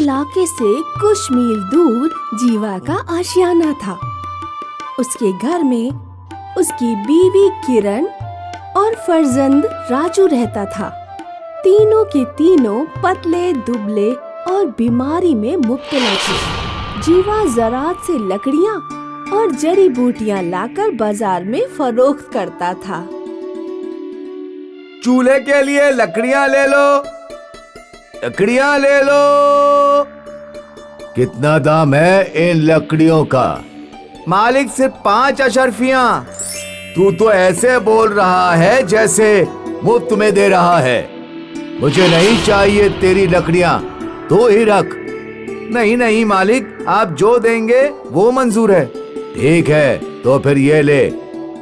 इलाके से कुछ मील दूर जीवा का आशियाना था। उसके घर में उसकी बीवी किरण और फर्जंद राजू रहता था। तीनों के तीनों पतले दुबले और बीमारी में मुब्तला थे। जीवा ज़रात से लकड़ियाँ और जड़ी बूटियाँ लाकर बाजार में फरोख्त करता था। चूल्हे के लिए लकड़ियाँ ले लो, लकड़ियाँ ले लो। कितना दाम है इन लकड़ियों का? मालिक सिर्फ 5 अशर्फियाँ। तू तो ऐसे बोल रहा है जैसे मुफ्त में दे रहा है। मुझे नहीं चाहिए तेरी लकड़ियाँ, तो ही रख। नहीं नहीं मालिक, आप जो देंगे वो मंजूर है। ठीक है, तो फिर ये ले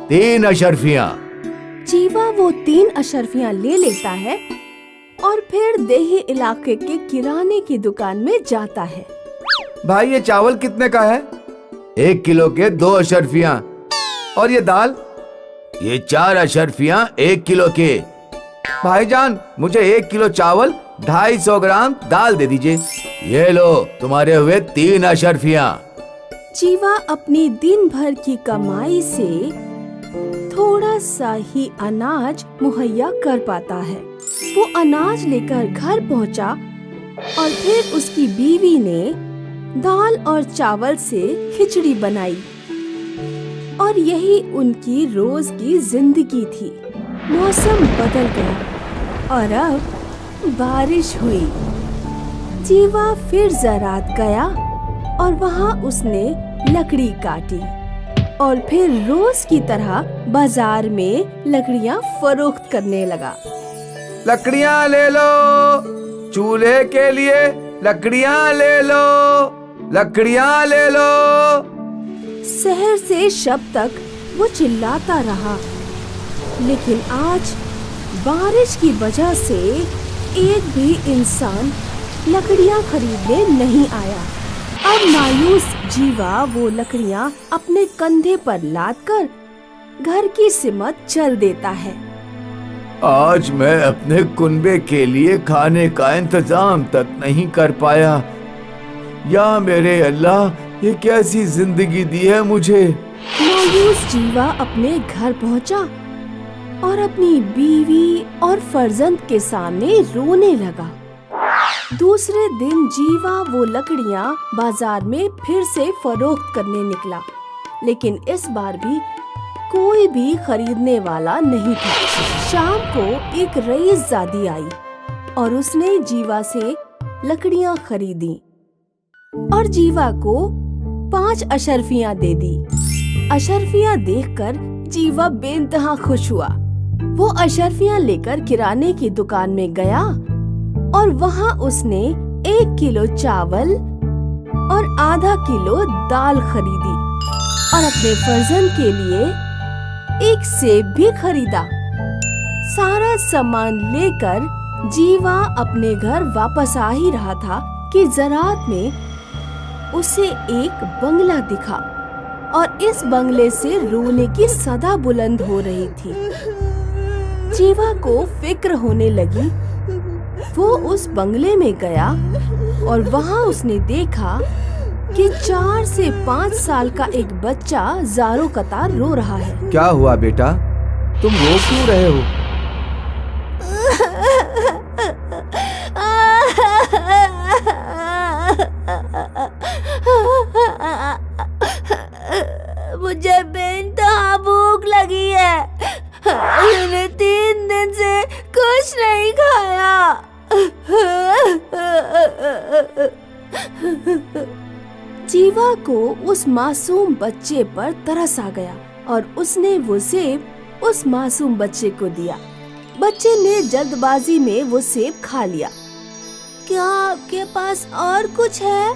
3 अशर्फियाँ। जीवा वो 3 अशर्फियाँ ले लेता है और फिर देही इलाके के किराने की दुकान में जाता है। भाई ये चावल कितने का है? 1 किलो के 2 अशर्फियाँ। और ये दाल? ये 4 अशर्फियाँ 1 किलो के। भाईजान मुझे 1 किलो चावल 250 ग्राम दाल दे दीजिए। ये लो तुम्हारे हुए 3 अशर्फियाँ। जीवा अपनी दिन भर की कमाई से थोड़ा सा ही अनाज मुहैया कर पाता है। वो अनाज लेकर घर पहुंचा और फिर उसकी बीवी ने दाल और चावल से खिचड़ी बनाई और यही उनकी रोज की जिंदगी थी। मौसम बदल गया और अब बारिश हुई। जीवा फिर ज़रात गया और वहाँ उसने लकड़ी काटी और फिर रोज की तरह बाजार में लकड़ियाँ फरोख्त करने लगा। लकड़ियाँ ले लो, चूल्हे के लिए लकड़ियाँ ले लो, लकड़ियाँ ले लो। शहर से शब तक वो चिल्लाता रहा, लेकिन आज बारिश की वजह से एक भी इंसान लकड़ियाँ खरीदने नहीं आया। अब मायूस जीवा वो लकड़ियाँ अपने कंधे पर लादकर घर की सिमत चल देता है। आज मैं अपने कुनबे के लिए खाने का इंतजाम तक नहीं कर पाया। या मेरे अल्लाह, ये कैसी जिंदगी दी है मुझे। मायूस जीवा अपने घर पहुंचा और अपनी बीवी और फर्जंद के सामने रोने लगा। दूसरे दिन जीवा वो लकड़ियाँ बाजार में फिर से फरोख्त करने निकला, लेकिन इस बार भी कोई भी खरीदने वाला नहीं था। शाम को एक रईसजादी आई और उसने जीवा से लकड़ियाँ खरीदी और जीवा को 5 अशर्फियाँ दे दी। अशर्फियाँ देखकर जीवा बेइंतहा खुश हुआ। वो अशर्फियाँ लेकर किराने की दुकान में गया और वहाँ उसने 1 किलो चावल और आधा किलो दाल खरीदी और अपने फर्जंद के लिए 1 सेब भी खरीदा। सारा सामान लेकर जीवा अपने घर वापस आ ही रहा था कि ज़रात में उसे एक बंगला दिखा और इस बंगले से रोने की सदा बुलंद हो रही थी। जीवा को फिक्र होने लगी। वो उस बंगले में गया और वहाँ उसने देखा कि 4 से 5 साल का एक बच्चा ज़ारो कतार रो रहा है। क्या हुआ बेटा, तुम रो क्यों रहे हो? मुझे बेइंतहा भूख लगी है। मैंने 3 दिन से कुछ नहीं खाया। जीवा को उस मासूम बच्चे पर तरस आ गया और उसने वो सेब उस मासूम बच्चे को दिया। बच्चे ने जल्दबाजी में वो सेब खा लिया। क्या आपके पास और कुछ है?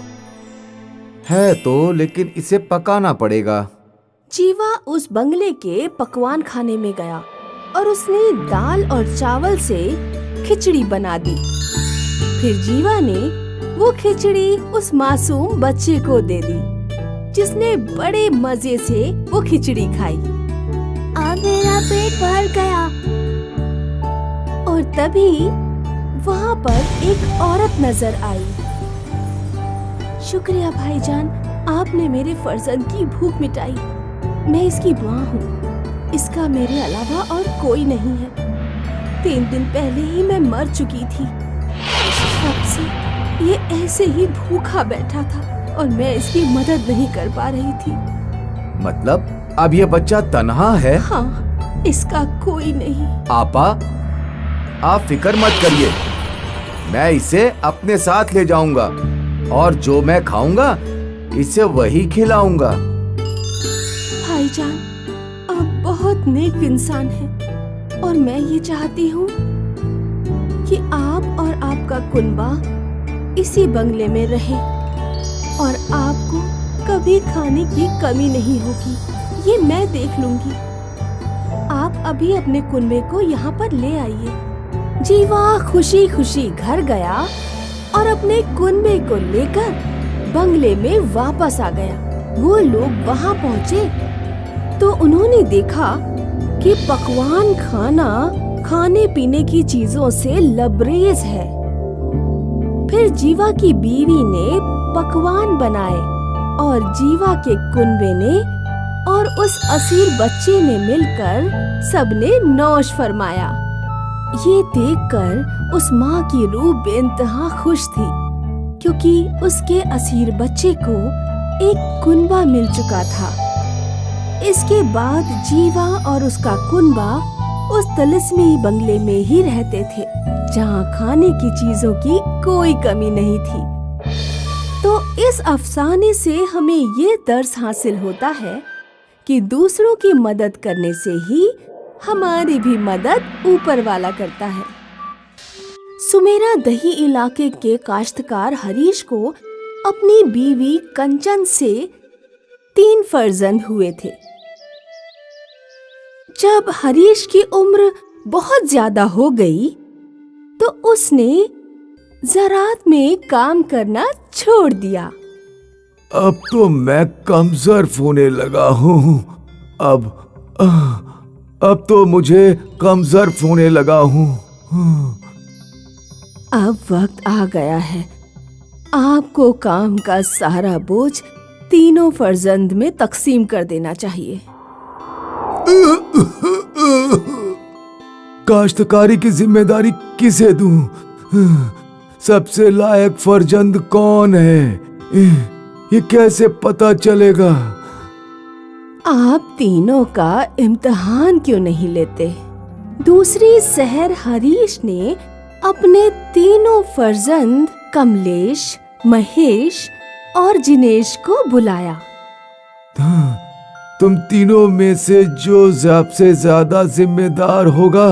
है तो, लेकिन इसे पकाना पड़ेगा। जीवा उस बंगले के पकवान खाने में गया और उसने दाल और चावल से खिचड़ी बना दी। फिर जीवा ने वो खिचड़ी उस मासूम बच्चे को दे दी, जिसने बड़े मजे से वो खिचड़ी खाई। अब मेरा पेट भर गया। और तभी वहाँ पर एक औरत नजर आई। शुक्रिया भाईजान, आपने मेरे फर्जंद की भूख मिटाई। मैं इसकी माँ हूँ। इसका मेरे अलावा और कोई नहीं है। 3 दिन पहले ही मैं मर चुकी थी। तब से ये ऐसे ही भूखा बैठा था और मैं इसकी मदद नहीं कर पा रही थी। मतलब अब ये बच्चा तन्हा है? हाँ, इसका कोई नहीं। आपा, आप फिक्र मत करिए, मैं इसे अपने साथ ले जाऊंगा और जो मैं खाऊंगा इसे वही खिलाऊंगा। भाईजान, आप बहुत नेक इंसान हैं और मैं ये चाहती हूँ कि आप और आपका कुनबा इसी बंगले में रहें और आपको कभी खाने की कमी नहीं होगी। ये मैं देख लूंगी। आप अभी अपने कुनबे को यहाँ पर ले आइए। जीवा खुशी खुशी घर गया और अपने कुनबे को लेकर बंगले में वापस आ गया। वो लोग वहाँ पहुँचे तो उन्होंने देखा कि पकवान खाना खाने पीने की चीजों से लबरेज है। फिर जीवा की बीवी ने पकवान बनाए और जीवा के कुनबे ने और उस असीर बच्चे ने मिलकर सबने नौश फरमाया। ये देखकर उस माँ की रूह बेइंतहा खुश थी, क्योंकि उसके असीर बच्चे को एक कुनबा मिल चुका था। इसके बाद जीवा और उसका कुनबा उस तिलिस्मी बंगले में ही रहते थे, जहाँ खाने की चीजों की कोई कमी नहीं थी। तो इस अफसाने से हमें ये दर्स हासिल होता है कि दूसरों की मदद करने से ही हमारी भी मदद ऊपर वाला करता है। सुमेरा दही इलाके के काश्तकार हरीश को अपनी बीवी कंचन से 3 फर्जंद हुए थे। जब हरीश की उम्र बहुत ज्यादा हो गई तो उसने ज़रात में काम करना छोड़ दिया। अब तो मैं कमजोर होने लगा हूँ। अब तो मुझे कमजोर होने लगा हूँ। अब वक्त आ गया है, आपको काम का सारा बोझ तीनों फर्जंद में तकसीम कर देना चाहिए। काश्तकारी की जिम्मेदारी किसे दूं? सबसे लायक फर्जंद कौन है? ये कैसे पता चलेगा? आप तीनों का इम्तिहान क्यों नहीं लेते? दूसरी शहर हरीश ने अपने तीनों फर्जंद कमलेश, महेश और जिनेश को बुलाया। तुम तीनों में से जो सबसे ज्यादा जिम्मेदार होगा,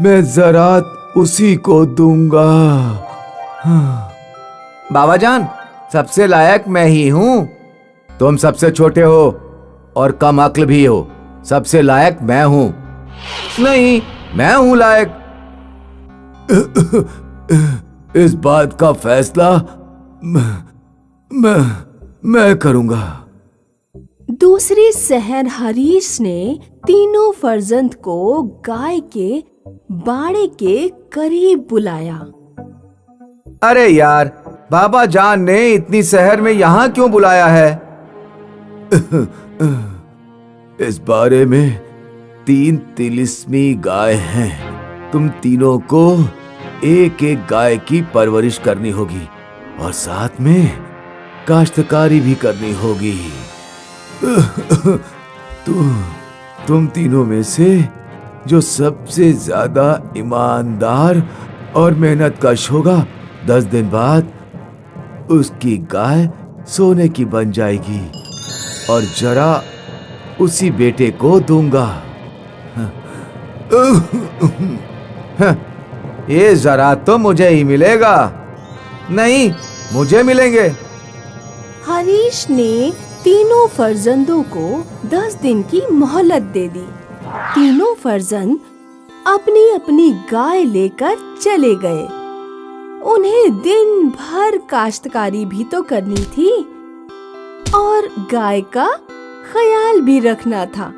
मैं ज़रात उसी को दूंगा। बाबा जान, सबसे लायक मैं ही हूँ। तुम सबसे छोटे हो और कम अक्ल भी हो। सबसे लायक मैं हूँ। नहीं, मैं हूँ लायक। इस बात का फैसला मैं करूंगा। दूसरी शहर हरीश ने तीनों फर्जंद को गाय के बाड़े के करीब बुलाया। अरे यार, बाबा जान ने इतनी शहर में यहाँ क्यों बुलाया है? इस बारे में 3 तिलिस्मी गाय हैं। तुम तीनों को एक एक गाय की परवरिश करनी होगी और साथ में काश्तकारी भी करनी होगी। तुम तीनों में से जो सबसे ज्यादा ईमानदार और मेहनतकश होगा, 10 दिन बाद उसकी गाय सोने की बन जाएगी और जरा उसी बेटे को दूंगा। ये जरा तो मुझे ही मिलेगा। नहीं, मुझे मिलेंगे। हरीश ने तीनों फर्जंदों को 10 दिन की मोहलत दे दी। तीनों फर्जंद अपनी अपनी गाय लेकर चले गए। उन्हें दिन भर काश्तकारी भी तो करनी थी और गाय का ख्याल भी रखना था।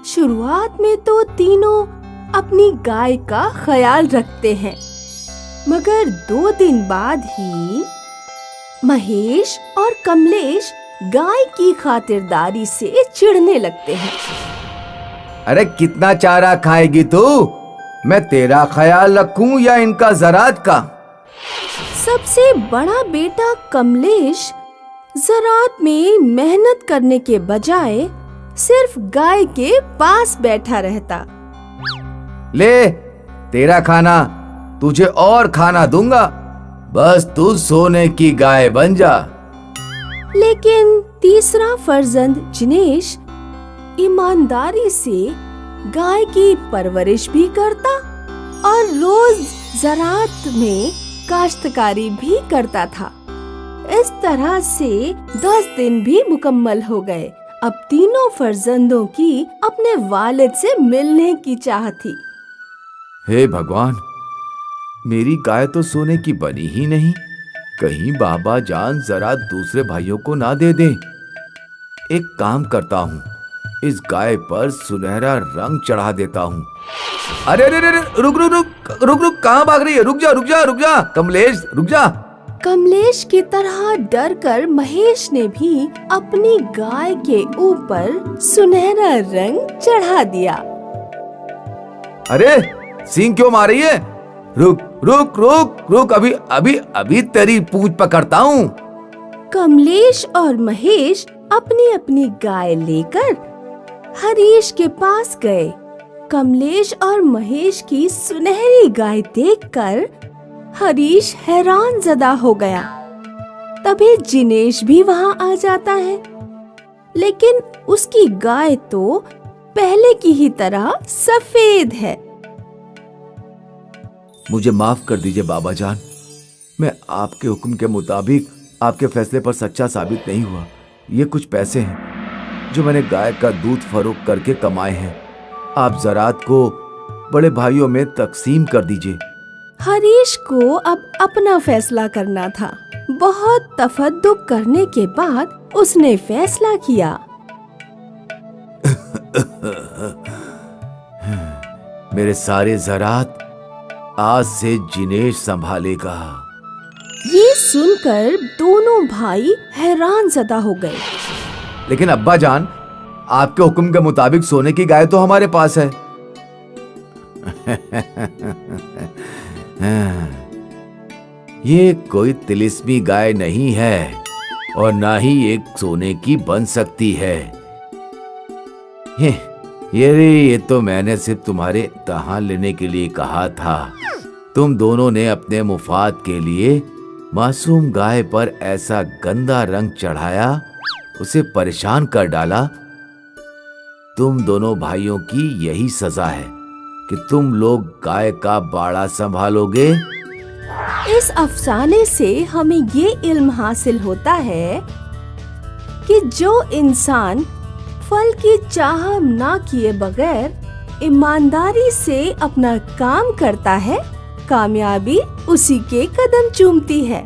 शुरुआत में तो तीनों अपनी गाय का ख्याल रखते हैं, मगर 2 दिन बाद ही महेश और कमलेश गाय की खातिरदारी से चिढ़ने लगते हैं। अरे कितना चारा खाएगी तू? मैं तेरा ख्याल रखूं या इनका ज़रात का? सबसे बड़ा बेटा कमलेश ज़रात में मेहनत करने के बजाय सिर्फ गाय के पास बैठा रहता। ले तेरा खाना, तुझे और खाना दूंगा, बस तू सोने की गाय बन जा। लेकिन तीसरा फर्जंद जिनेश ईमानदारी से गाय की परवरिश भी करता और रोज ज़रात में काश्तकारी भी करता था। इस तरह से 10 दिन भी मुकम्मल हो गए। अब तीनों फर्जंदों की अपने वालिद से मिलने की चाह थी। हे भगवान, मेरी गाय तो सोने की बनी ही नहीं। कहीं बाबा जान जरा दूसरे भाइयों को ना दे दें। एक काम करता हूँ, इस गाय पर सुनहरा रंग चढ़ा देता हूँ। अरे अरे अरे, रुक रुक रुक रुक रुक, कहाँ भाग रही है? रुक जा रुक जा रुक जा, कमलेश रुक जा। कमलेश की तरह डरकर महेश ने भी अपनी गाय के ऊपर सुनहरा रंग चढ़ा दिया। अरे सींग क्यों मार रही है? रुक रुक रुक रुक, अभी अभी अभी तेरी पूंछ पकड़ता हूँ। कमलेश और महेश अपनी अपनी गाय लेकर हरीश के पास गए। कमलेश और महेश की सुनहरी गाय देखकर हरीश हैरान ज़दा हो गया। तभी जिनेश भी वहाँ आ जाता है, लेकिन उसकी गाय तो पहले की ही तरह सफेद है। मुझे माफ कर दीजिए बाबा जान, मैं आपके हुक्म के मुताबिक आपके फैसले पर सच्चा साबित नहीं हुआ। ये कुछ पैसे हैं जो मैंने गाय का दूध फरोख्त करके कमाए हैं। आप ज़रात को बड़े भाइयों में तकसीम कर दीजिए। हरीश को अब अपना फैसला करना था। बहुत तफद्दुक करने के बाद उसने फैसला किया। मेरे सारे ज़रात आज से जिनेश संभालेगा। ये सुनकर दोनों भाई हैरान ज़दा हो गए। लेकिन अब्बा जान, आपके हुक्म के मुताबिक सोने की गाय तो हमारे पास है। ये कोई तिलिस्मी गाय नहीं है और ना ही एक सोने की बन सकती है। ये तो मैंने सिर्फ तुम्हारे इम्तिहान लेने के लिए कहा था। तुम दोनों ने अपने मुफाद के लिए मासूम गाय पर ऐसा गंदा रंग चढ़ाया, उसे परेशान कर डाला। तुम दोनों भाइयों की यही सजा है कि तुम लोग गाय का बाड़ा संभालोगे। इस अफसाने से हमें ये इल्म हासिल होता है कि जो इंसान फल की चाह ना किए बगैर ईमानदारी से अपना काम करता है, कामयाबी उसी के कदम चूमती है।